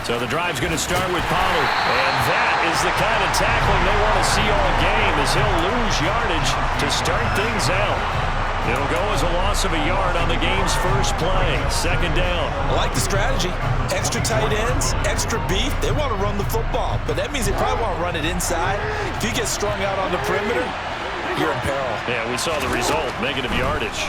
So the drive's going to start with Pollard. And that is the kind of tackling they want to see all game, as he'll lose yardage to start things out. It'll go as a loss of a yard on the game's first play. Second down. I like the strategy. Extra tight ends, extra beef. They want to run the football, but that means they probably want to run it inside. If you get strung out on the perimeter, you're in peril. Yeah, we saw the result, negative yardage.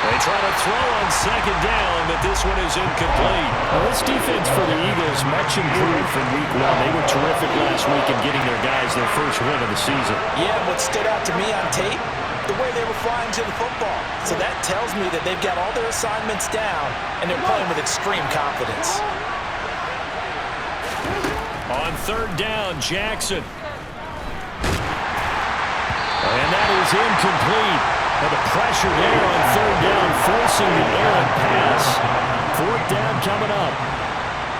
They try to throw on second down, but this one is incomplete. Well, this defense for the Eagles much improved from week one. They were terrific last week in getting their guys their first win of the season. Yeah, what stood out to me on tape, the way they were flying to the football. So that tells me that they've got all their assignments down, and they're playing with extreme confidence. On third down, Jackson. And that is incomplete. And the pressure there on third down, forcing the errant pass. Fourth down coming up.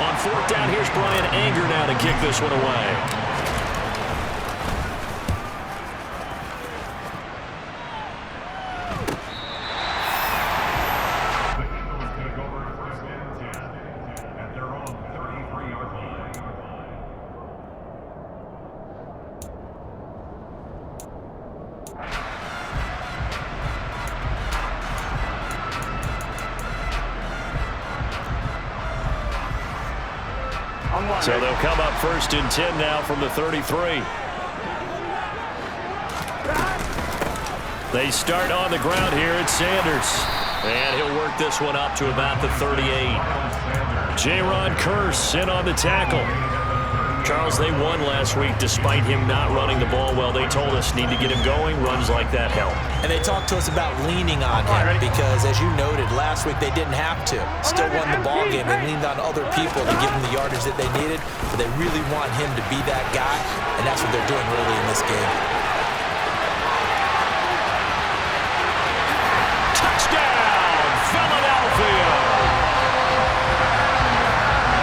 On fourth down, here's Brian Anger now to kick this one away. So they'll come up first and 10 now from the 33. They start on the ground here at Sanders. And he'll work this one up to about the 38. Jaron Kearse in on the tackle. Charles, they won last week despite him not running the ball well. They told us need to get him going. Runs like that help. And they talked to us about leaning on him because, as you noted, last week they didn't have to. Still won the ball game. They leaned on other people to give them the yardage that they needed, but they really want him to be that guy, and that's what they're doing early in this game. Touchdown, Philadelphia!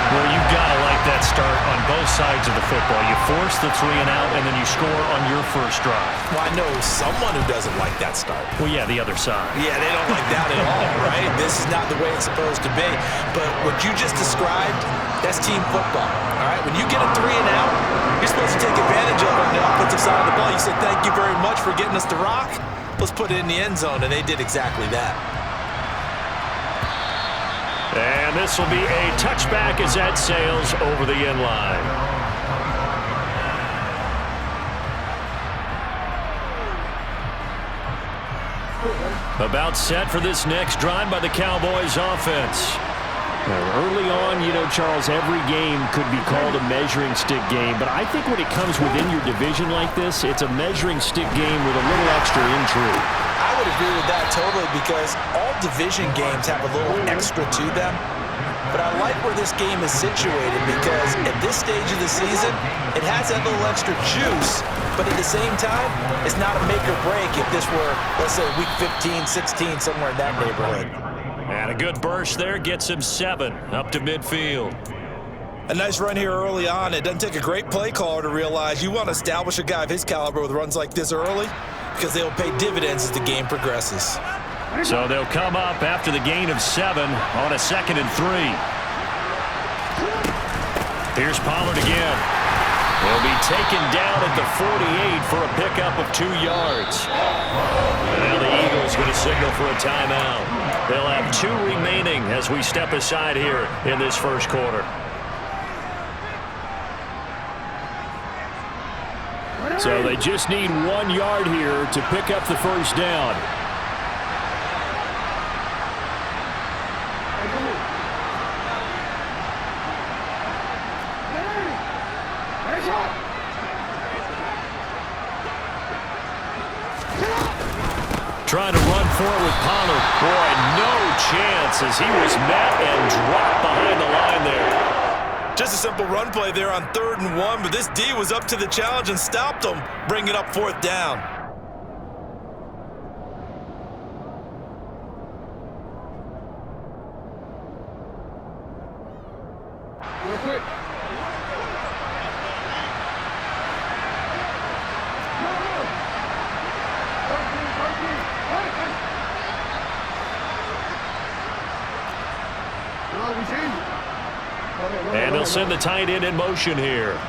Well, you've got to like that start on both sides of the football. You force the 3 and out, and then you score on your first drive. Well, I know someone who doesn't like that start. Well, yeah, the other side. Yeah, they don't like that at all, right? This is not the way it's supposed to be. But what you just described, that's team football, all right? When you get a 3 and out, you're supposed to take advantage of it on the offensive side of the ball. You say, thank you very much for getting us to rock. Let's put it in the end zone, and they did exactly that. And this will be a touchback as that sails over the end line. About set for this next drive by the Cowboys offense. Early on, you know, Charles, every game could be called a measuring stick game, but I think when it comes within your division like this, it's a measuring stick game with a little extra intrigue. I would agree with that totally because all division games have a little extra to them. But I like where this game is situated because at this stage of the season, it has that little extra juice, but at the same time, it's not a make or break if this were, let's say, week 15, 16, somewhere in that neighborhood. And a good burst there gets him 7 up to midfield. A nice run here early on. It doesn't take a great play caller to realize you want to establish a guy of his caliber with runs like this early because they'll pay dividends as the game progresses. So they'll come up after the gain of 7 on a 2nd and 3. Here's Pollard again. He'll be taken down at the 48 for a pickup of 2 yards. And now the Eagles going to signal for a timeout. They'll have 2 remaining as we step aside here in this first quarter. So they just need 1 yard here to pick up the first down. Trying to run for it with Pollard. Boy, no chance as he was met and dropped behind the line there. Just a simple run play there on 3rd and 1, but this D was up to the challenge and stopped him, bringing up 4th down. Real quick. And they'll send the tight end in motion here.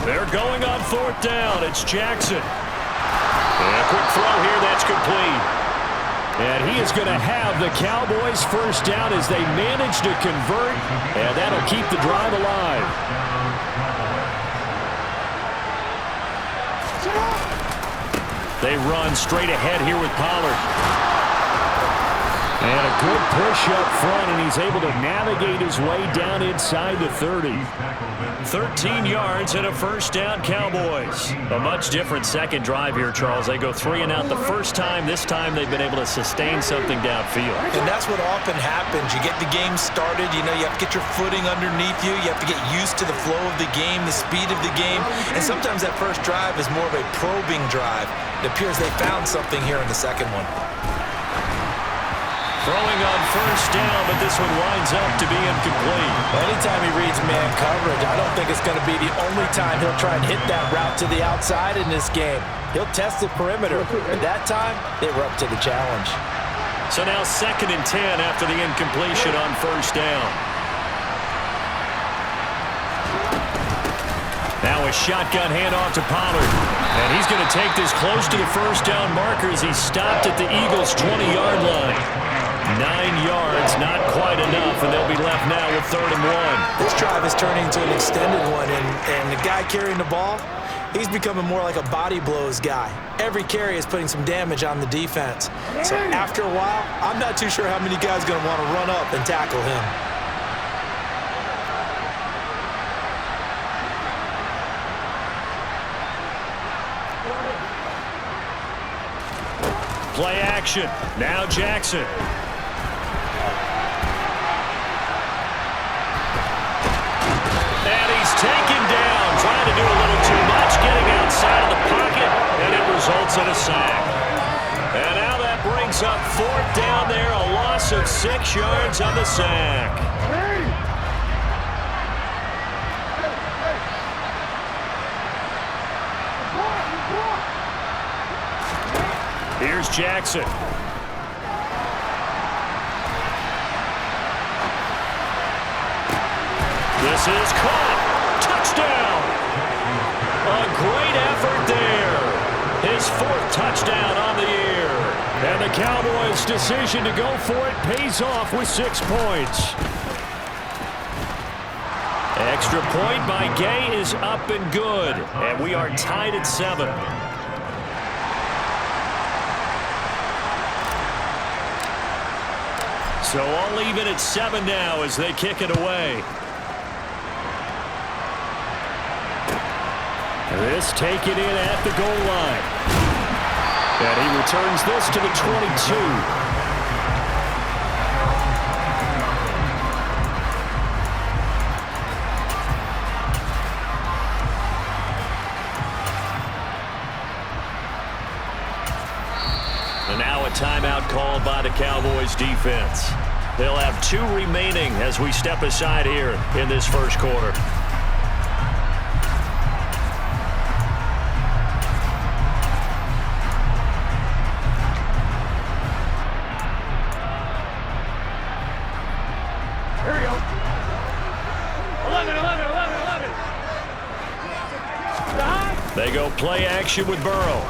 They're going on 4th down. It's Jackson. And a quick throw here. That's complete. And he is going to have the Cowboys first down as they manage to convert. And that'll keep the drive alive. They run straight ahead here with Pollard. And a good push up front, and he's able to navigate his way down inside the 30. 13 yards and a first down, Cowboys. A much different second drive here, Charles. They go 3 and out the first time. This time they've been able to sustain something downfield. And that's what often happens. You get the game started. You know, you have to get your footing underneath you. You have to get used to the flow of the game, the speed of the game. And sometimes that first drive is more of a probing drive. It appears they found something here in the second one. Throwing on first down, but this one winds up to be incomplete. Anytime he reads man coverage, I don't think it's going to be the only time he'll try and hit that route to the outside in this game. He'll test the perimeter. At that time, they were up to the challenge. So now 2nd and 10 after the incompletion on first down. Now a shotgun handoff to Pollard. And he's going to take this close to the first down marker as he stopped at the Eagles' 20-yard line. 9 yards, not quite enough, and they'll be left now with 3rd and 1. This drive is turning into an extended one, and the guy carrying the ball, he's becoming more like a body blows guy. Every carry is putting some damage on the defense. So after a while, I'm not too sure how many guys are going to want to run up and tackle him. Play action. Now Jackson. And he's taken down, trying to do a little too much, getting outside of the pocket, and it results in a sack. And now that brings up 4th down there, a loss of 6 yards on the sack. Here's Jackson. This is caught. Touchdown. A great effort there. His 4th touchdown on the year. And the Cowboys' decision to go for it pays off with 6 points. Extra point by Gay is up and good. And we are tied at 7. So all even at 7 now as they kick it away. This taken in at the goal line. And he returns this to the 22. And now a timeout called by the Cowboys defense. They'll have 2 remaining as we step aside here in this first quarter. Here we go. 11. They go play action with Burrow.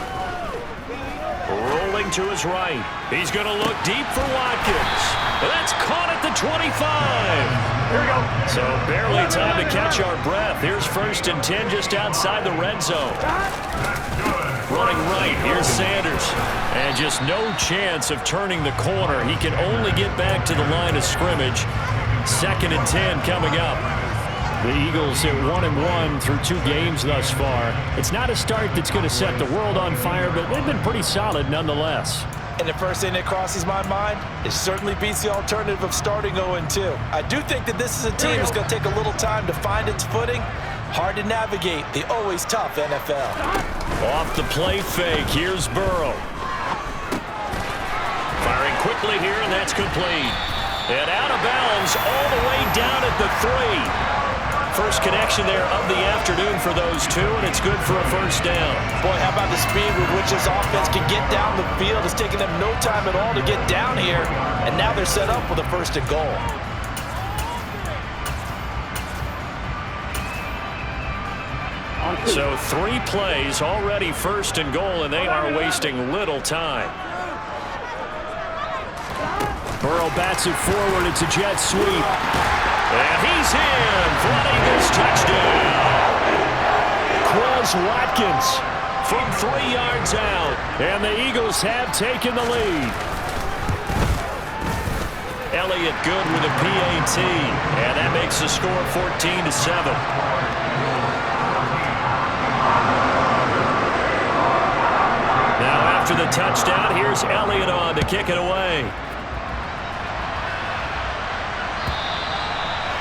Rolling to his right. He's going to look deep for Watkins. And that's caught at the 25. Here we go. So barely time to catch our breath. Here's 1st and 10 just outside the red zone. Running right, here's Sanders. And just no chance of turning the corner. He can only get back to the line of scrimmage. 2nd and 10 coming up. The Eagles at 1-1 through 2 games thus far. It's not a start that's going to set the world on fire, but they've been pretty solid nonetheless. And the first thing that crosses my mind, it certainly beats the alternative of starting 0-2. I do think that this is a team that's going to take a little time to find its footing. Hard to navigate the always tough NFL. Off the play fake, here's Burrow. Firing quickly here, and that's complete. And out of bounds all the way down at the 3. First connection there of the afternoon for those two, and it's good for a first down. Boy, how about the speed with which this offense can get down the field? It's taken them no time at all to get down here, and now they're set up with a first and goal. So 3 plays, already first and goal, and they are wasting little time. Burrow bats it forward. It's a jet sweep. And he's in, flooding this touchdown. Quez Watkins From 3 yards out. And the Eagles have taken the lead. Elliott good with a PAT, and that makes the score 14-7. Now after the touchdown, here's Elliott on to kick it away.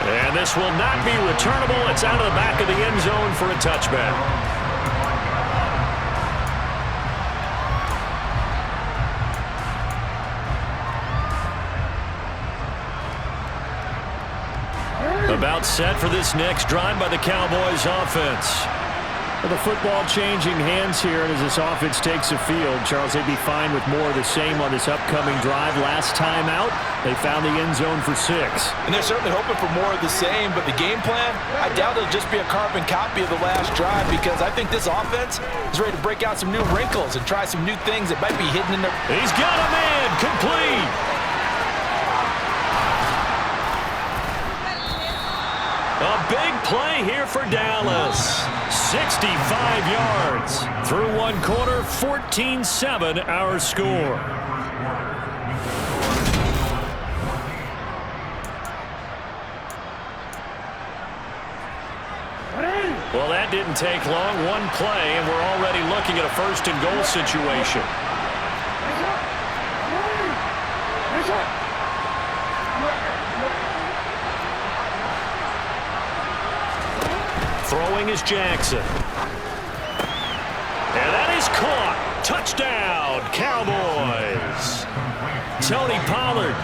And this will not be returnable. It's out of the back of the end zone for a touchback. About set for this next drive by the Cowboys offense. The football changing hands here, and as this offense takes the field, Charles, they'd be fine with more of the same on this upcoming drive. Last time out, they found the end zone for 6. And they're certainly hoping for more of the same, but the game plan, I doubt it'll just be a carbon copy of the last drive, because I think this offense is ready to break out some new wrinkles and try some new things that might be hidden in their... He's got a man, complete. A big play here for Dallas. 65 yards. Through 1 quarter, 14-7 our score. Well, that didn't take long. 1 play, and we're already looking at a first and goal situation. Throwing is Jackson. And that is caught. Touchdown, Cowboys. Tony Pollard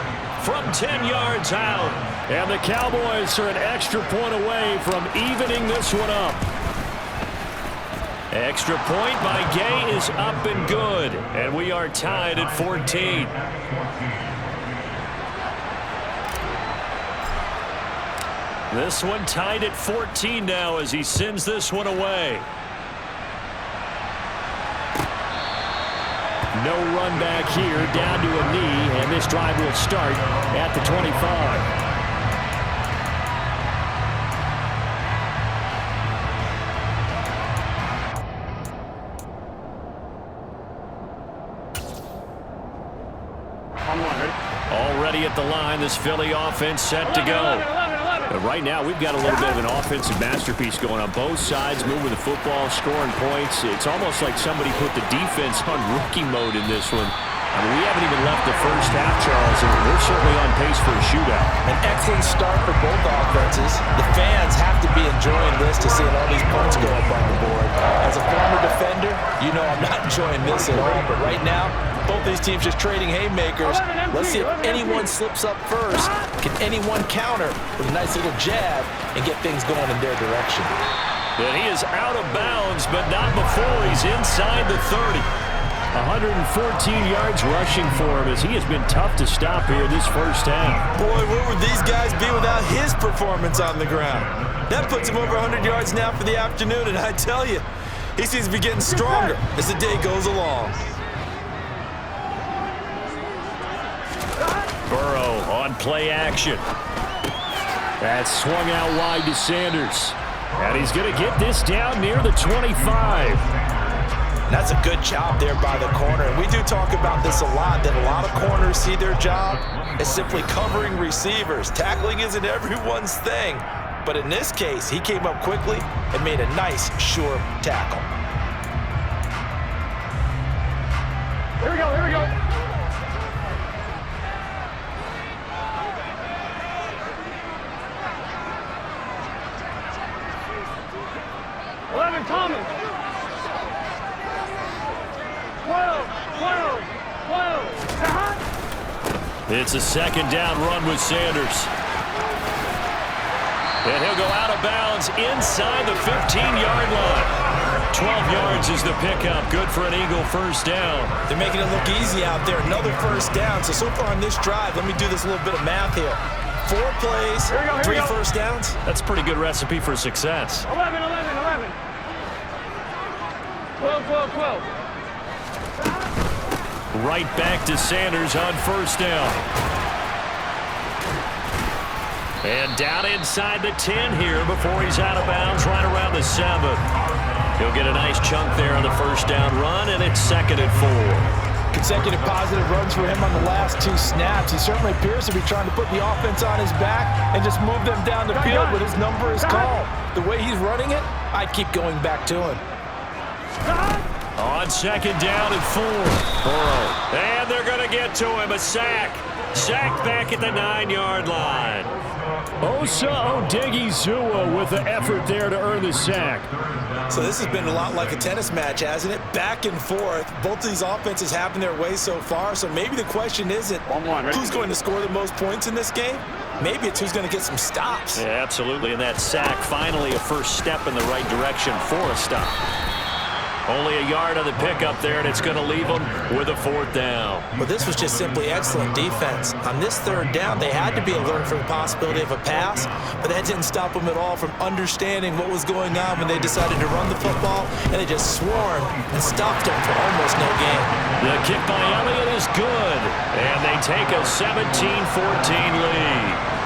from 10 yards out. And the Cowboys are an extra point away from evening this one up. Extra point by Gay is up and good. And we are tied at 14. This one tied at 14 now as he sends this one away. No run back here, down to a knee, and this drive will start at the 25. Already at the line, this Philly offense set to go. But right now, we've got a little bit of an offensive masterpiece going on. Both sides moving the football, scoring points. It's almost like somebody put the defense on rookie mode in this one. I mean, we haven't even left the first half, Charles, and we're certainly on pace for a shootout. An excellent start for both offenses. The fans have to be enjoying this to seeing all these points go up on the board. As a former defender, you know I'm not enjoying this at all. But right now, both these teams just trading haymakers. Let's see if anyone slips up first. Can anyone counter with a nice little jab and get things going in their direction? And he is out of bounds, but not before he's inside the 30. 114 yards rushing for him as he has been tough to stop here this first half. Boy, where would these guys be without his performance on the ground? That puts him over 100 yards now for the afternoon, and I tell you, he seems to be getting stronger as the day goes along. Burrow on play action. That swung out wide to Sanders. And he's going to get this down near the 25. That's a good job there by the corner. And we do talk about this a lot, that a lot of corners see their job as simply covering receivers. Tackling isn't everyone's thing. But in this case, he came up quickly and made a nice, sure tackle. Here we go, here we go. Thomas. 12. It's a second down run with Sanders. And he'll go out of bounds inside the 15-yard line. 12 yards is the pickup. Good for an Eagle first down. They're making it look easy out there. Another first down. So far on this drive, let me do this little bit of math here. 4 plays, 3 first downs. That's a pretty good recipe for success. 11, 11, 11. 12, 12, 12. Right back to Sanders on first down. And down inside the 10 here before he's out of bounds right around the 7. He'll get a nice chunk there on the first down run, and it's 2nd and 4. Consecutive positive runs for him on the last 2 snaps. He certainly appears to be trying to put the offense on his back and just move them down the field, but his number is called. The way he's running it, I'd keep going back to him. On 2nd down and 4. Burrow. And they're going to get to him. A sack. Sacked back at the 9-yard line. Osa Odighizuwa with the effort there to earn the sack. So this has been a lot like a tennis match, hasn't it? Back and forth. Both of these offenses having their way so far. So maybe the question isn't who's going to score the most points in this game. Maybe it's who's going to get some stops. Yeah, absolutely. And that sack, finally a first step in the right direction for a stop. Only a yard on the pickup there, and it's going to leave them with a 4th down. Well, this was just simply excellent defense. On this 3rd down, they had to be alert for the possibility of a pass, but that didn't stop them at all from understanding what was going on when they decided to run the football, and they just swarmed and stopped them for almost no gain. The kick by Elliott is good, and they take a 17-14 lead.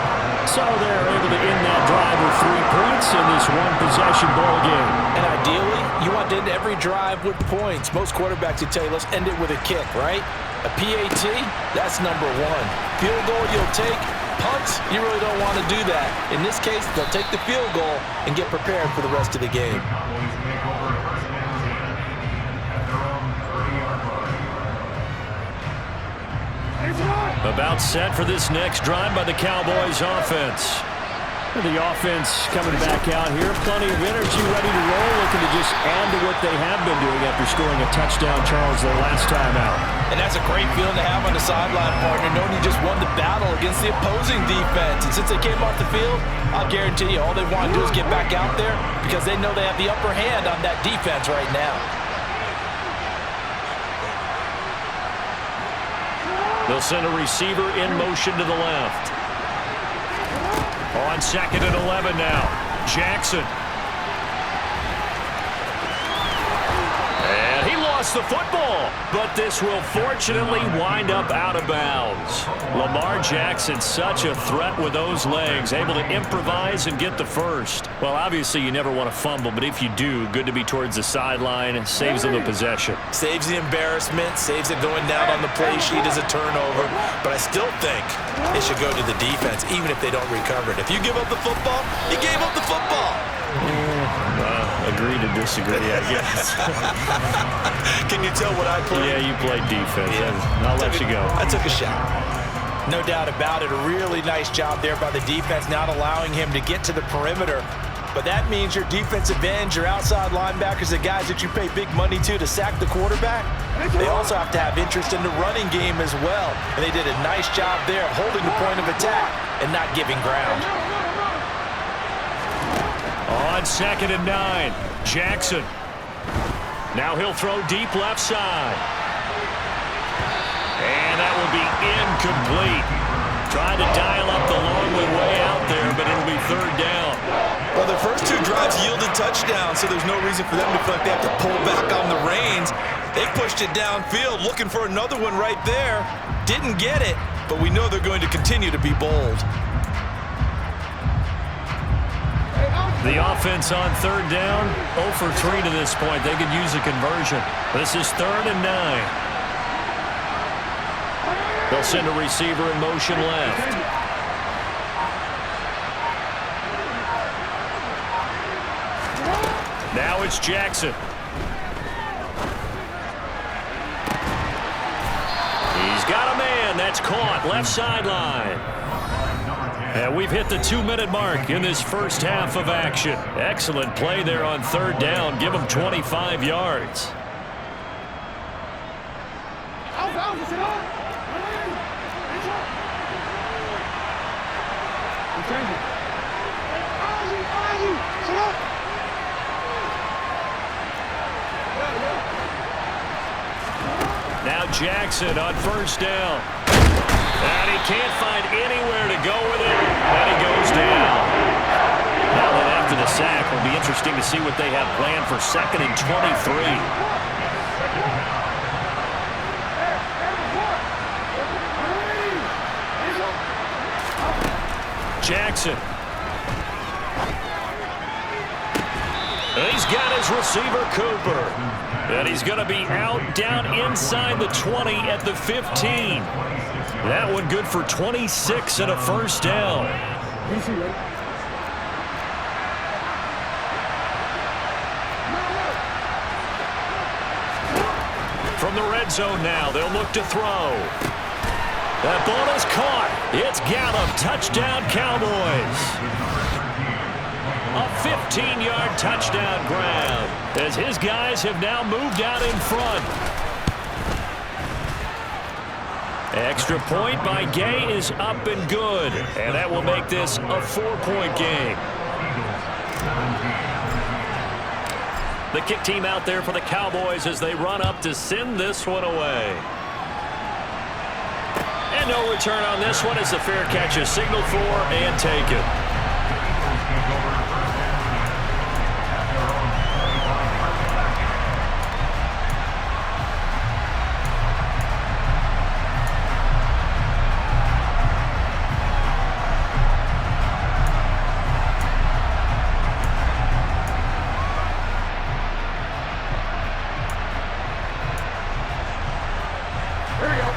So they're able to end that drive with 3 points in this one-possession ball game. And ideally, you want to end every drive with points. Most quarterbacks would tell you, let's end it with a kick, right? A PAT, that's number 1. Field goal you'll take. Punts, you really don't want to do that. In this case, they'll take the field goal and get prepared for the rest of the game. About set for this next drive by the Cowboys offense. The offense coming back out here. Plenty of energy, ready to roll, looking to just add to what they have been doing after scoring a touchdown, Charles, their last time out. And that's a great feeling to have on the sideline, partner, knowing you just won the battle against the opposing defense. And since they came off the field, I'll guarantee you all they want to do is get back out there because they know they have the upper hand on that defense right now. They'll send a receiver in motion to the left. On 2nd and 11 now. Jackson. And he lost the football, but this will fortunately wind up out of bounds. Lamar Jackson, such a threat with those legs, able to improvise and get the first. Well, obviously you never want to fumble, but if you do, good to be towards the sideline and saves them the possession. Saves the embarrassment, saves it going down on the play sheet as a turnover, but I still think it should go to the defense, even if they don't recover it. If you give up the football, you gave up the football. Agree to disagree, I guess. Can you tell what I played? Yeah, you played defense. Yeah. I'll let you go. I took a shot. No doubt about it. A really nice job there by the defense, not allowing him to get to the perimeter. But that means your defensive ends, your outside linebackers, the guys that you pay big money to sack the quarterback, they also have to have interest in the running game as well. And they did a nice job there holding the point of attack and not giving ground. On 2nd and 9, Jackson. Now he'll throw deep left side. And that will be incomplete. Trying to dial up the long way out there, but it'll be 3rd down. Well, the first 2 drives yielded touchdowns, so there's no reason for them to feel like they have to pull back on the reins. They pushed it downfield, looking for another one right there. Didn't get it, but we know they're going to continue to be bold. The offense on 3rd down, 0 for 3 to this point. They could use a conversion. This is 3rd and 9. They'll send a receiver in motion left. Now it's Jackson. He's got a man. That's caught. Left sideline. And we've hit the 2-minute mark in this first half of action. Excellent play there on 3rd down. Give them 25 yards. Jackson on first down. And he can't find anywhere to go with it. And he goes down. Now then, after the sack, it'll be interesting to see what they have planned for 2nd and 23. Jackson. He's got his receiver, Cooper. And he's going to be out down inside the 20 at the 15. That one good for 26 and a first down. From the red zone now, they'll look to throw. That ball is caught. It's Gallup. Touchdown, Cowboys. A 15-yard touchdown grab as his guys have now moved out in front. Extra point by Gay is up and good, and that will make this a 4-point game. The kick team out there for the Cowboys as they run up to send this one away. And no return on this one as the fair catch is signaled for and taken.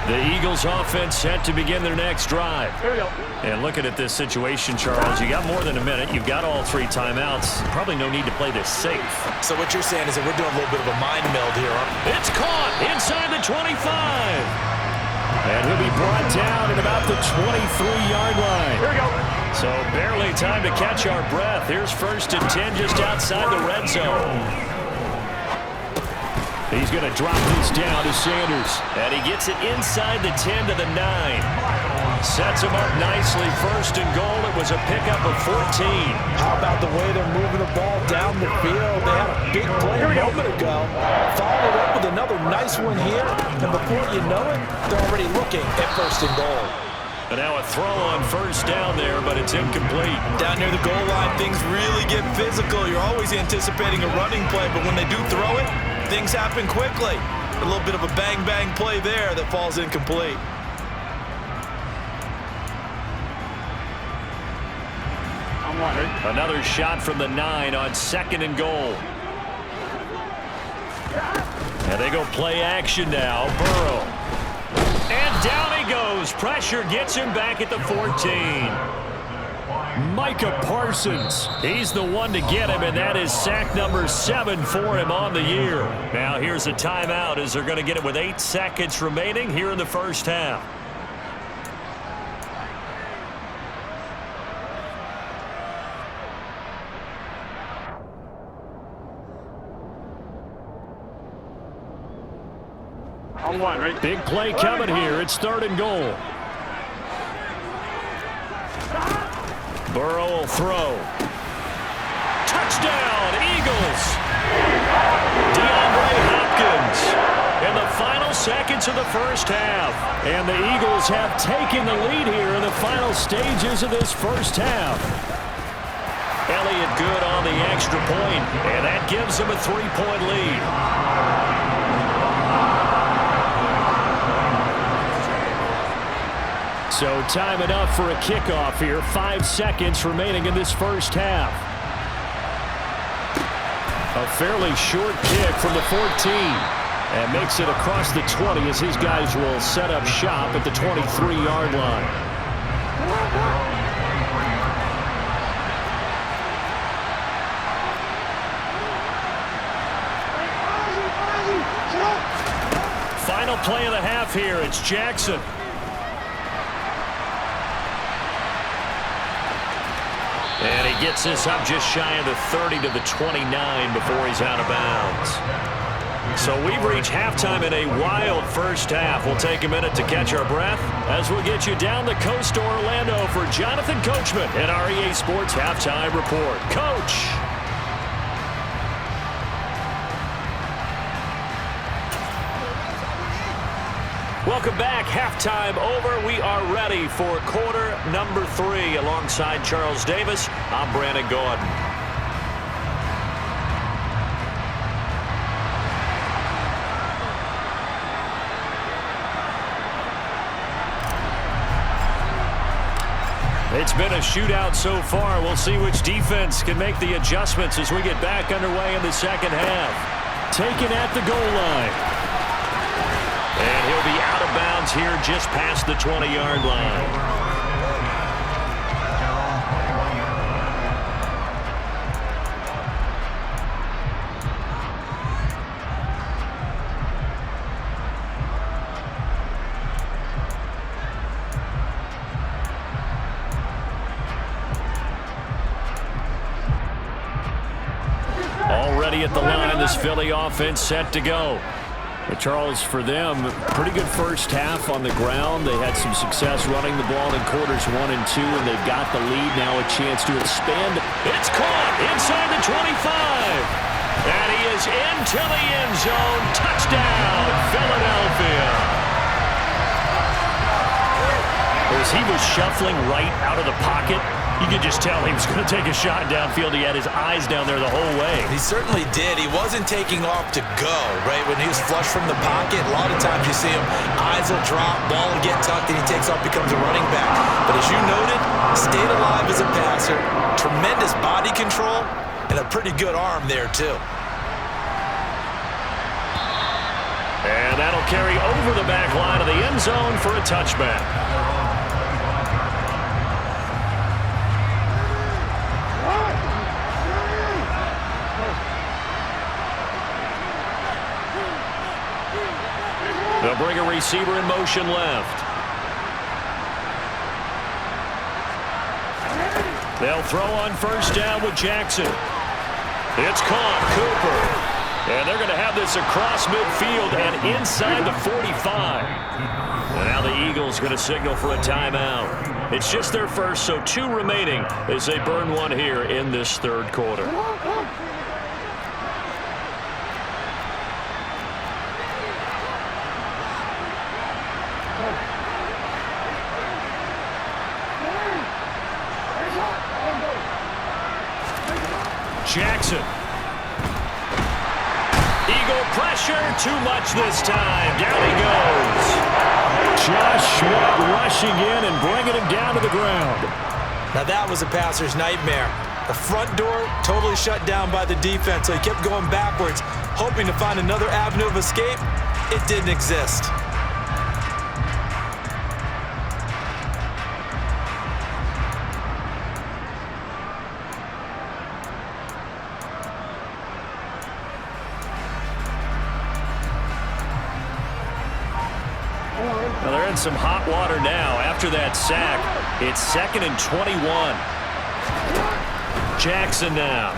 The Eagles offense set to begin their next drive. And looking at this situation, Charles, you got more than a minute. You've got all 3 timeouts. Probably no need to play this safe. So what you're saying is that we're doing a little bit of a mind meld here. It's caught inside the 25. And he'll be brought down at about the 23-yard line. Here we go. So barely time to catch our breath. Here's 1st and 10 just outside the red zone. He's going to drop this down to Sanders. And he gets it inside the 10 to the 9. Sets him up nicely. 1st and goal. It was a pickup of 14. How about the way they're moving the ball down the field? They had a big play a moment ago. Followed up with another nice one here. And before you know it, they're already looking at 1st and goal. And now a throw on 1st down there, but it's incomplete. Down near the goal line, things really get physical. You're always anticipating a running play, but when they do throw it, things happen quickly. A little bit of a bang-bang play there that falls incomplete. Another shot from the 9 on 2nd and goal. And they go play action now. Burrow. And down he goes. Pressure gets him back at the 14. Micah Parsons. He's the one to get him, and that is sack number 7 for him on the year. Now here's a timeout as they're going to get it with 8 seconds remaining here in the first half. On 1, right? Big play coming here. It's 3rd and goal. Burrow will throw. Touchdown, Eagles. DeAndre Hopkins in the final seconds of the first half. And the Eagles have taken the lead here in the final stages of this first half. Elliott good on the extra point, and that gives them a 3-point lead. So time enough for a kickoff here. 5 seconds remaining in this first half. A fairly short kick from the 14. And makes it across the 20 as his guys will set up shop at the 23-yard line. Final play of the half here. It's Jackson. And he gets this up just shy of the 30 to the 29 before he's out of bounds. So we've reached halftime in a wild first half. We'll take a minute to catch our breath as we'll get you down the coast to Orlando for Jonathan Coachman and our EA Sports Halftime Report. Coach. Welcome back. Halftime over. We are ready for quarter number 3. Alongside Charles Davis, I'm Brandon Gordon. It's been a shootout so far. We'll see which defense can make the adjustments as we get back underway in the second half. Taken at the goal line. And he'll be out of bounds here just past the 20-yard line. Already at the line, this Philly offense set to go. But Charles, for them, pretty good first half on the ground. They had some success running the ball in quarters 1 and 2, and they've got the lead now, a chance to expand. It's caught inside the 25. And he is into the end zone. Touchdown, Philadelphia. As he was shuffling right out of the pocket, you could just tell he was going to take a shot downfield. He had his eyes down there the whole way. He certainly did. He wasn't taking off to go, right? When he was flush from the pocket, a lot of times you see him, eyes will drop, ball will get tucked, and he takes off, becomes a running back. But as you noted, stayed alive as a passer, tremendous body control, and a pretty good arm there, too. And that'll carry over the back line of the end zone for a touchback. They'll bring a receiver in motion left. They'll throw on first down with Jackson. It's caught, Cooper. And they're going to have this across midfield and inside the 45. And now the Eagles going to signal for a timeout. It's just their first, so 2 remaining as they burn one here in this third quarter. Jackson. Eagle pressure, too much this time. Down he goes. Josh Sweat rushing in and bringing him down to the ground. Now that was a passer's nightmare. The front door totally shut down by the defense, so he kept going backwards, hoping to find another avenue of escape. It didn't exist. Well, they're in some hot water now. After that sack, it's 2nd and 21. Jackson now.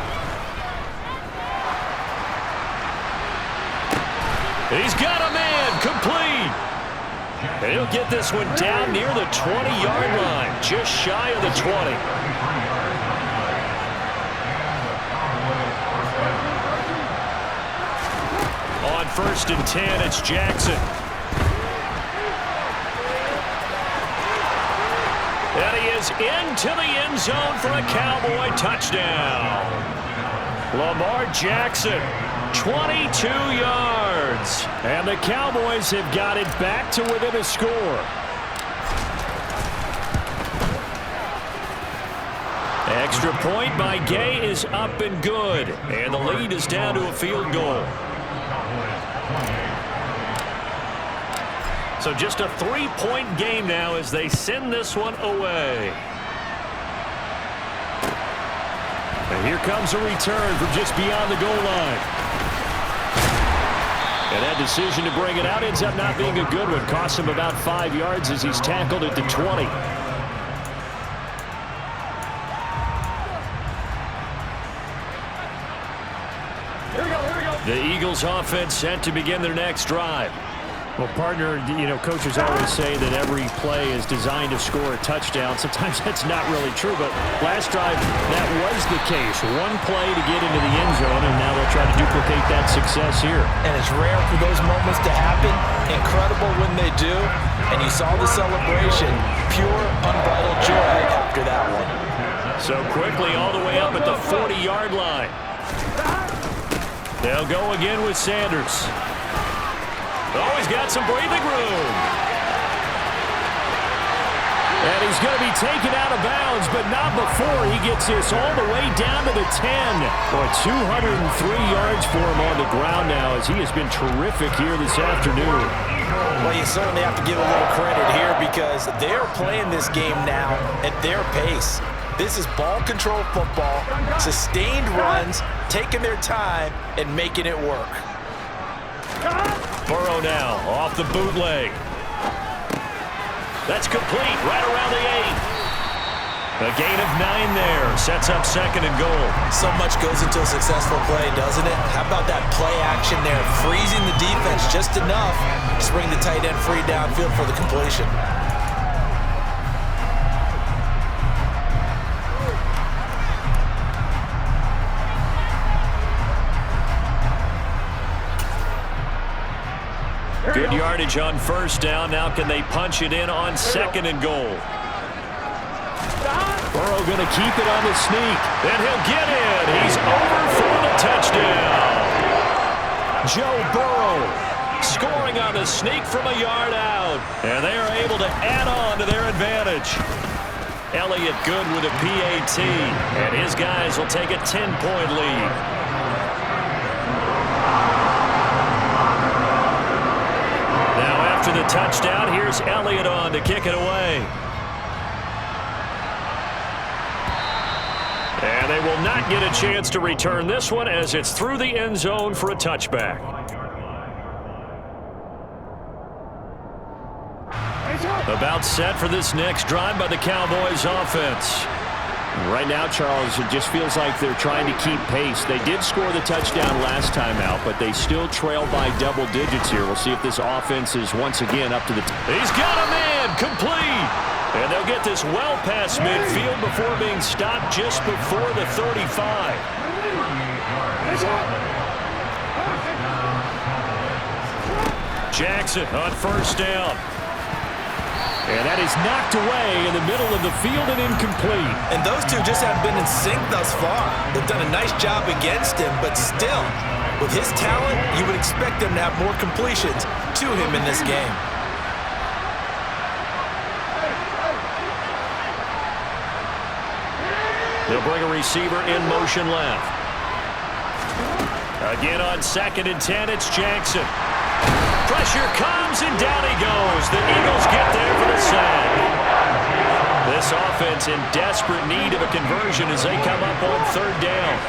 He's got a man, complete. And he'll get this one down near the 20-yard line, just shy of the 20. On 1st and 10, it's Jackson. And he is into the end zone for a Cowboy touchdown. Lamar Jackson, 22 yards. And the Cowboys have got it back to within a score. Extra point by Gay is up and good. And the lead is down to a field goal. So just a 3-point game now as they send this one away. And here comes a return from just beyond the goal line. And that decision to bring it out ends up not being a good one. Costs him about 5 yards as he's tackled at the 20. Here we go. The Eagles offense set to begin their next drive. Well, partner, coaches always say that every play is designed to score a touchdown. Sometimes that's not really true, but last drive, that was the case. One play to get into the end zone, and now they'll try to duplicate that success here. And it's rare for those moments to happen. Incredible when they do. And you saw the celebration. Pure, unbridled joy after that one. So quickly all the way up at the 40-yard line. They'll go again with Sanders. Oh, he's got some breathing room. And he's going to be taken out of bounds, but not before he gets this all the way down to the 10. Boy, 203 yards for him on the ground now as he has been terrific here this afternoon. Well, you certainly have to give a little credit here because they're playing this game now at their pace. This is ball control football, sustained runs, taking their time, and making it work. Burrow now off the bootleg. That's complete right around the 8. A gain of 9 there. Sets up 2nd and goal. So much goes into a successful play, doesn't it? How about that play action there? Freezing the defense just enough to bring the tight end free downfield for the completion. Good yardage on 1st down. Now can they punch it in on 2nd and goal? Burrow going to keep it on the sneak. And he'll get in. He's over for the touchdown. Joe Burrow scoring on the sneak from a yard out. And they are able to add on to their advantage. Elliott good with a PAT. And his guys will take a 10-point lead. After the touchdown, here's Elliott on to kick it away. And they will not get a chance to return this one as it's through the end zone for a touchback. About set for this next drive by the Cowboys offense. Right now, Charles, it just feels like they're trying to keep pace. They did score the touchdown last time out, but they still trail by double digits here. We'll see if this offense is once again up to the He's got a man, complete. And they'll get this well past midfield before being stopped just before the 35. Jackson on 1st down. And that is knocked away in the middle of the field and incomplete. And those two just haven't been in sync thus far. They've done a nice job against him, but still, with his talent, you would expect them to have more completions to him in this game. They'll bring a receiver in motion left. Again on 2nd and 10, it's Jackson. Pressure comes, and down he goes. The Eagles get there for the sack. This offense in desperate need of a conversion as they come up on 3rd down.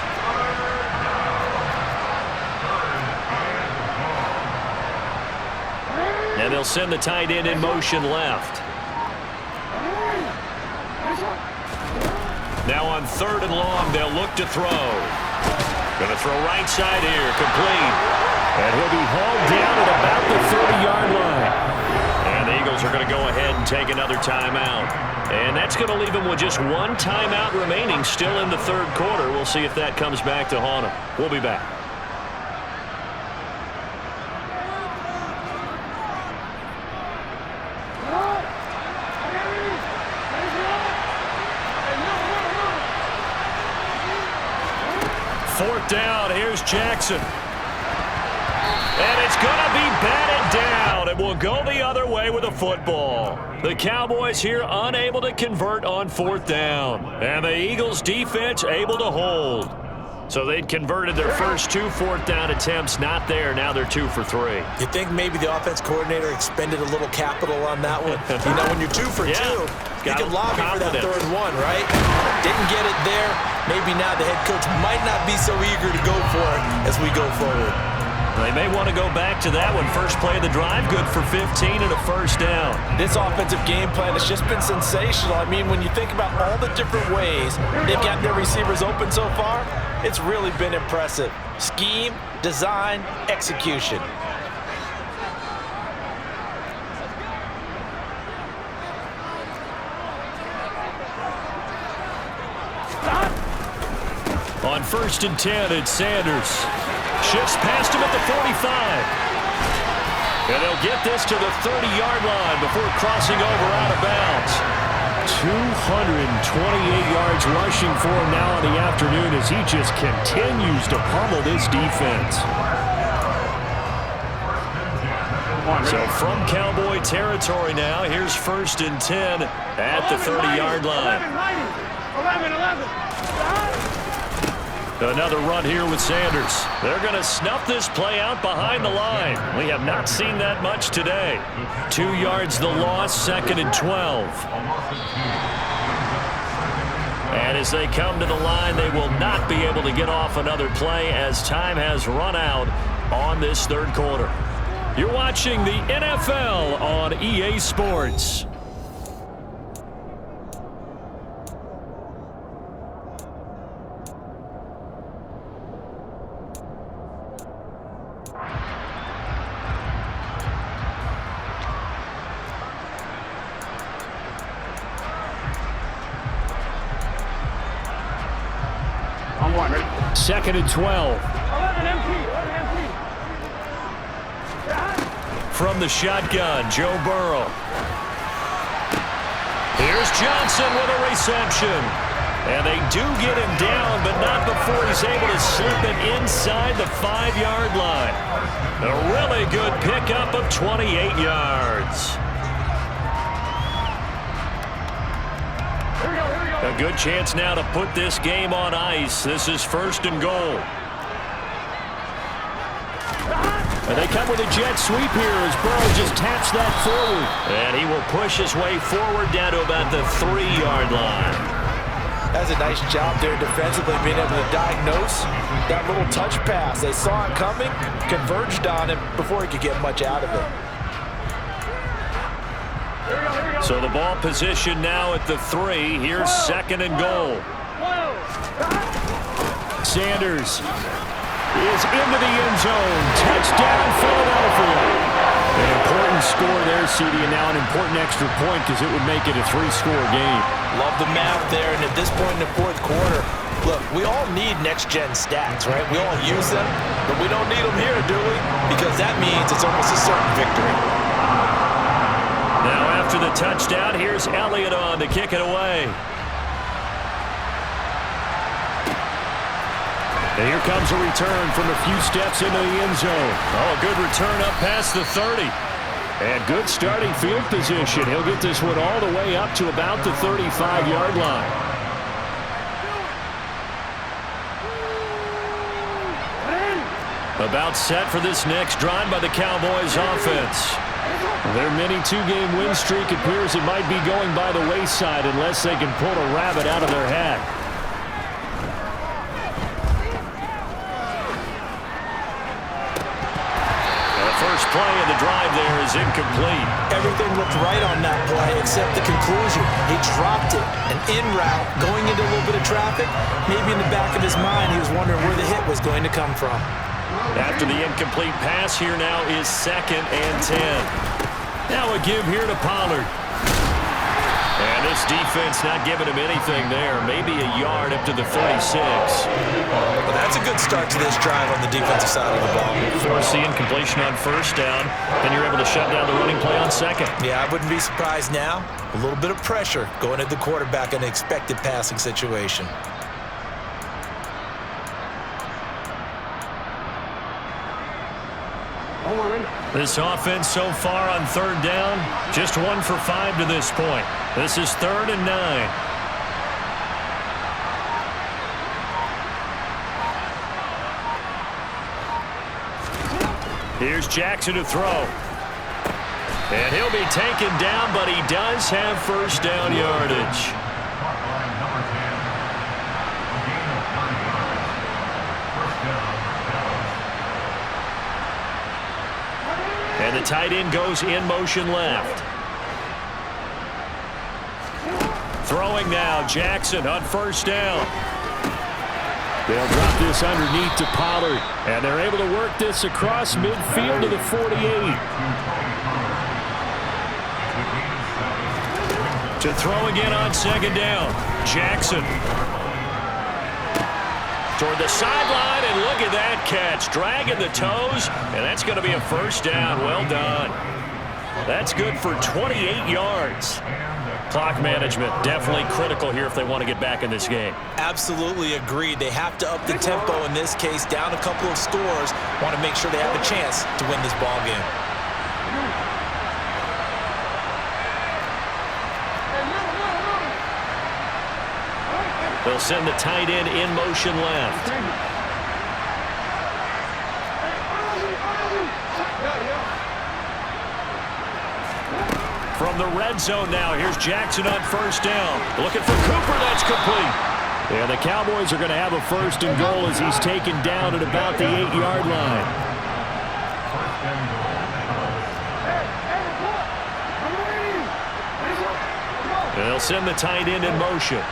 And they'll send the tight end in motion left. Now on 3rd and long, they'll look to throw. Going to throw right side here, complete. And he'll be hauled down at about the 30-yard line. And the Eagles are going to go ahead and take another timeout. And that's going to leave them with just one timeout remaining still in the 3rd quarter. We'll see if that comes back to haunt them. We'll be back. Fourth down, here's Jackson. And it's going to be batted down. It will go the other way with the football. The Cowboys here unable to convert on 4th down. And the Eagles defense able to hold. So they'd converted their first 2 4th down attempts. Not there. Now they're 2 for 3. You think maybe the offense coordinator expended a little capital on that one? You know, when you're 2 for 2, you can lobby for that 3rd one, right? Didn't get it there. Maybe now the head coach might not be so eager to go for it as we go forward. They may want to go back to that one. First play of the drive, good for 15 and a 1st down. This offensive game plan has just been sensational. I mean, when you think about all the different ways they've got their receivers open so far, it's really been impressive. Scheme, design, execution. On 1st and 10, it's Sanders. Shifts past him at the 45. And they'll get this to the 30-yard line before crossing over out of bounds. 228 yards rushing for him now in the afternoon as he just continues to pummel this defense. So from Cowboy territory now, here's 1st and 10 at the 30-yard line. 11. Another run here with Sanders. They're going to snuff this play out behind the line. We have not seen that much today. 2 yards the loss, 2nd and 12. And as they come to the line, they will not be able to get off another play as time has run out on this 3rd quarter. You're watching the NFL on EA Sports. On 1, ready? 2nd and 12. 11 empty. From the shotgun, Joe Burrow. Here's Johnson with a reception. And they do get him down, but not before he's able to slip it inside the 5-yard line. A really good pickup of 28 yards. Here we go. A good chance now to put this game on ice. This is 1st and goal. And they come with a jet sweep here as Burrow just taps that forward. And he will push his way forward down to about the 3-yard line. That's a nice job there defensively, being able to diagnose that little touch pass. They saw it coming, converged on him before he could get much out of it. So the ball position now at the 3. Here's 2nd and goal. Sanders is into the end zone. Touchdown, Philadelphia. An important score there, CD, and now an important extra point because it would make it a 3-score game. Love the math there, and at this point in the 4th quarter, look, we all need next-gen stats, right? We all use them, but we don't need them here, do we? Because that means it's almost a certain victory. Now after the touchdown, here's Elliott on to kick it away. And here comes a return from a few steps into the end zone. Oh, a good return up past the 30. And good starting field position. He'll get this one all the way up to about the 35-yard line. About set for this next drive by the Cowboys offense. Their mini 2-game win streak appears it might be going by the wayside unless they can pull a rabbit out of their hat. Play of the drive there is incomplete. Everything looked right on that play except the conclusion. He dropped it. An in route going into a little bit of traffic. Maybe in the back of his mind he was wondering where the hit was going to come from. After the incomplete pass, here now is 2nd and 10. Now a give here to Pollard. And this defense not giving him anything there. Maybe a yard up to the 36. Well, that's a good start to this drive on the defensive side of the ball. Force the incompletion on 1st down. Then you're able to shut down the running play on 2nd. Yeah, I wouldn't be surprised now. A little bit of pressure going at the quarterback in an expected passing situation. This offense so far on 3rd down, just 1 for 5 to this point. This is 3rd and 9. Here's Jackson to throw. And he'll be taken down, but he does have 1st down yardage. And the tight end goes in motion left. Throwing now, Jackson on 1st down. They'll drop this underneath to Pollard, and they're able to work this across midfield to the 48. To throw again on 2nd down, Jackson. toward the sideline, and look at that catch. Dragging the toes, and that's going to be a first down. Well done. That's good for 28 yards. Clock management definitely critical here if they want to get back in this game. Absolutely agreed. They have to up the tempo in this case, down a couple of scores. Want to make sure they have a chance to win this ball game. They'll send the tight end in motion left. From the red zone now, here's Jackson on first down. Looking for Cooper, that's complete. And the Cowboys are going to have a first and goal as he's taken down at about the 8-yard line. They'll send the tight end in motion.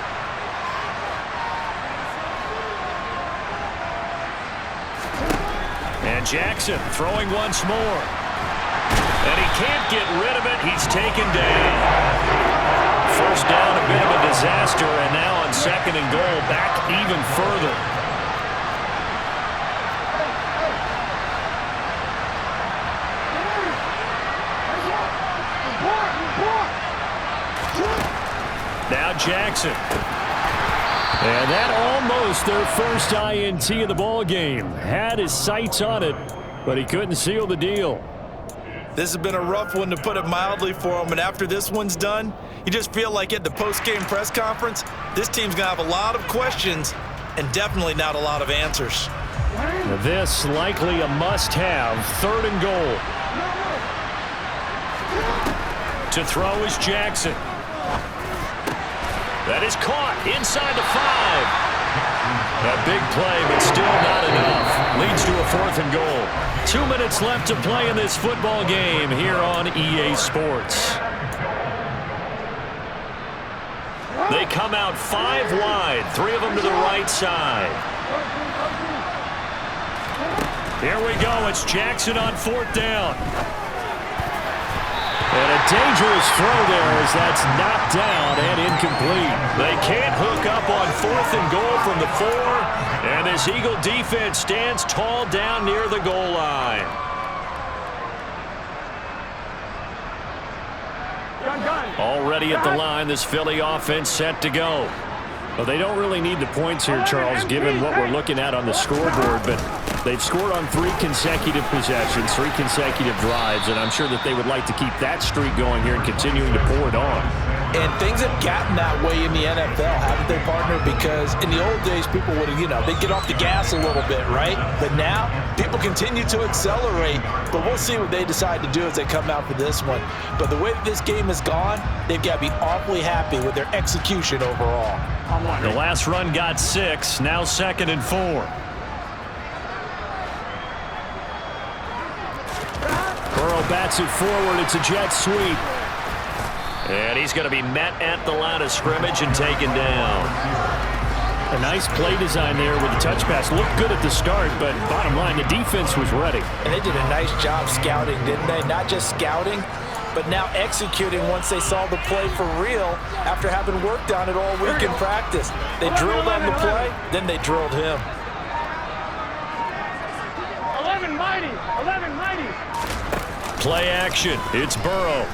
And Jackson throwing once more. And he can't get rid of it. He's taken down. First down, a bit of a disaster, and now on second and goal, back even further. Now Jackson. And that almost their first INT of the ball game. Had his sights on it, but he couldn't seal the deal. This has been a rough one, to put it mildly, for him. And after this one's done, you just feel like at the post-game press conference, this team's going to have a lot of questions and definitely not a lot of answers. This likely a must-have. Third and goal. To throw is Jackson. That is caught inside the 5. A big play, but still not enough. Leads to a fourth and goal. 2 minutes left to play in this football game here on EA Sports. They come out 5 wide, 3 of them to the right side. Here we go. It's Jackson on fourth down. And a dangerous throw there as that's knocked down and incomplete. They can't hook up on fourth and goal from the 4. And this Eagle defense stands tall down near the goal line. Already at the line, this Philly offense set to go. Well, they don't really need the points here, Charles, given what we're looking at on the scoreboard, but they've scored on 3 consecutive possessions, 3 consecutive drives, and I'm sure that they would like to keep that streak going here and continuing to pour it on. And things have gotten that way in the NFL, haven't they, partner? Because in the old days, people would, they'd get off the gas a little bit, right? But now, people continue to accelerate. But we'll see what they decide to do as they come out for this one. But the way that this game has gone, they've got to be awfully happy with their execution overall. The last run got 6, now second and 4. Burrow bats it forward. It's a jet sweep. And he's going to be met at the line of scrimmage and taken down. A nice play design there with the touch pass. Looked good at the start, but bottom line, the defense was ready. And they did a nice job scouting, didn't they? Not just scouting, but now executing once they saw the play for real after having worked on it all week in practice. They drilled on the play, then they drilled him. 11 mighty, 11 mighty. Play action. It's Burrow.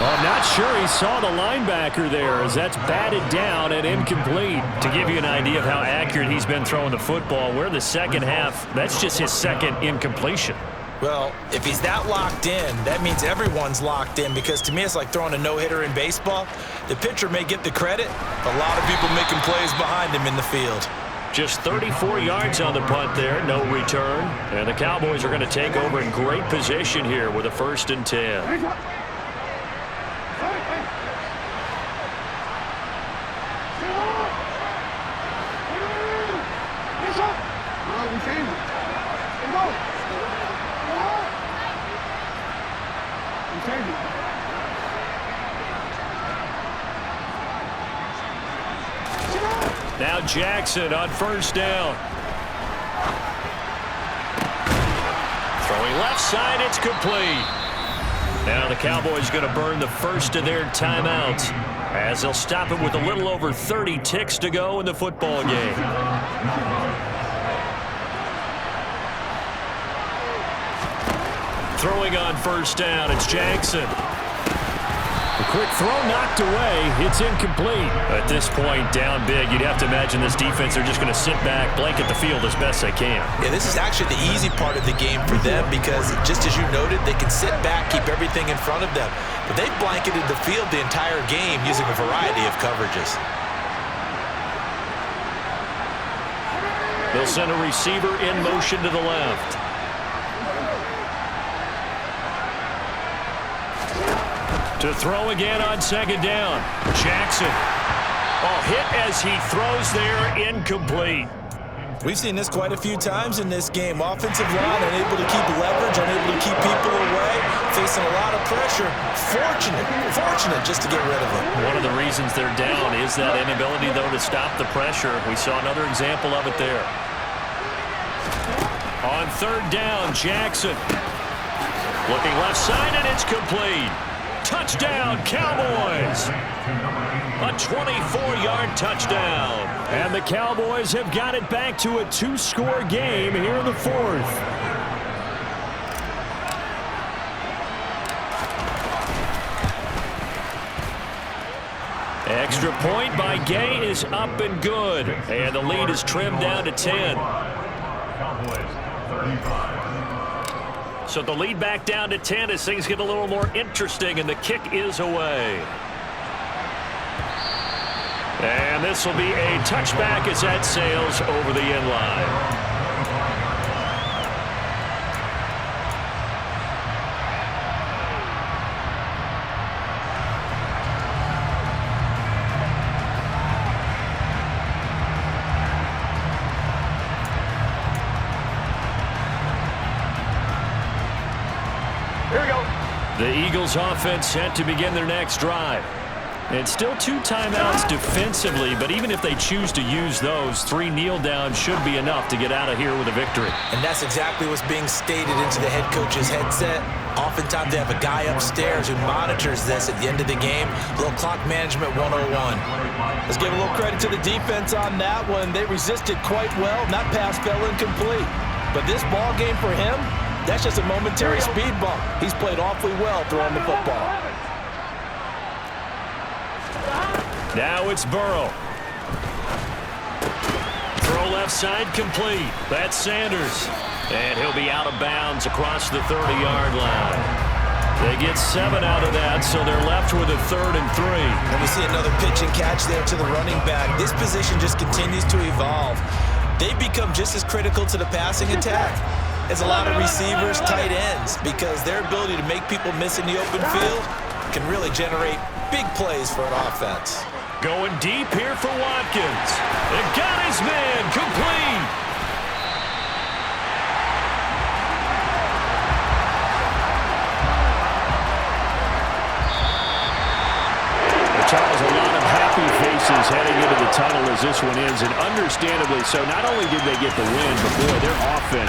I'm not sure he saw the linebacker there as that's batted down and incomplete. To give you an idea of how accurate he's been throwing the football, we're the second half. That's just his second incompletion. Well, if he's that locked in, that means everyone's locked in, because to me it's like throwing a no-hitter in baseball. The pitcher may get the credit, a lot of people making plays behind him in the field. Just 34 yards on the punt there, no return. And the Cowboys are going to take over in great position here with a 1st and 10. Now Jackson on first down. Throwing left side, it's complete. Now the Cowboys going to burn the first of their timeouts. As they'll stop it with a little over 30 ticks to go in the football game. Throwing on first down, it's Jackson. A quick throw knocked away. It's incomplete. At this point, down big, you'd have to imagine this defense are just going to sit back, blanket the field as best they can. Yeah, this is actually the easy part of the game for them because, just as you noted, they can sit back, keep everything in front of them. But they've blanketed the field the entire game using a variety of coverages. They'll send a receiver in motion to the left. To throw again on second down. Jackson. Oh, hit as he throws there, incomplete. We've seen this quite a few times in this game. Offensive line unable to keep leverage, unable to keep people away, facing a lot of pressure. Fortunate just to get rid of it. One of the reasons they're down is that inability, though, to stop the pressure. We saw another example of it there. On third down, Jackson. Looking left side, and it's complete. Touchdown, Cowboys! A 24-yard touchdown. And the Cowboys have got it back to a 2-score game here in the fourth. Extra point by Gay is up and good. And the lead is trimmed down to 10. So the lead back down to 10 as things get a little more interesting, and the kick is away. And this will be a touchback as that sails over the end line. The Eagles offense set to begin their next drive. It's still 2 timeouts defensively, but even if they choose to use those, 3 kneel downs should be enough to get out of here with a victory. And that's exactly what's being stated into the head coach's headset. Oftentimes they have a guy upstairs who monitors this at the end of the game. A little clock management 101. Let's give a little credit to the defense on that one. They resisted quite well, and that pass fell incomplete. But this ball game for him, that's just a momentary speed bump. He's played awfully well throwing the football. Now it's Burrow. Throw left side complete. That's Sanders. And he'll be out of bounds across the 30-yard line. They get 7 out of that, so they're left with a 3rd and 3. And we see another pitch and catch there to the running back. This position just continues to evolve. They've become just as critical to the passing attack as a lot of receivers, tight ends, because their ability to make people miss in the open field can really generate big plays for an offense. Going deep here for Watkins. And got his man complete. Charles, a lot of happy faces heading into the tunnel as this one ends, and understandably so. Not only did they get the win, but boy, their offense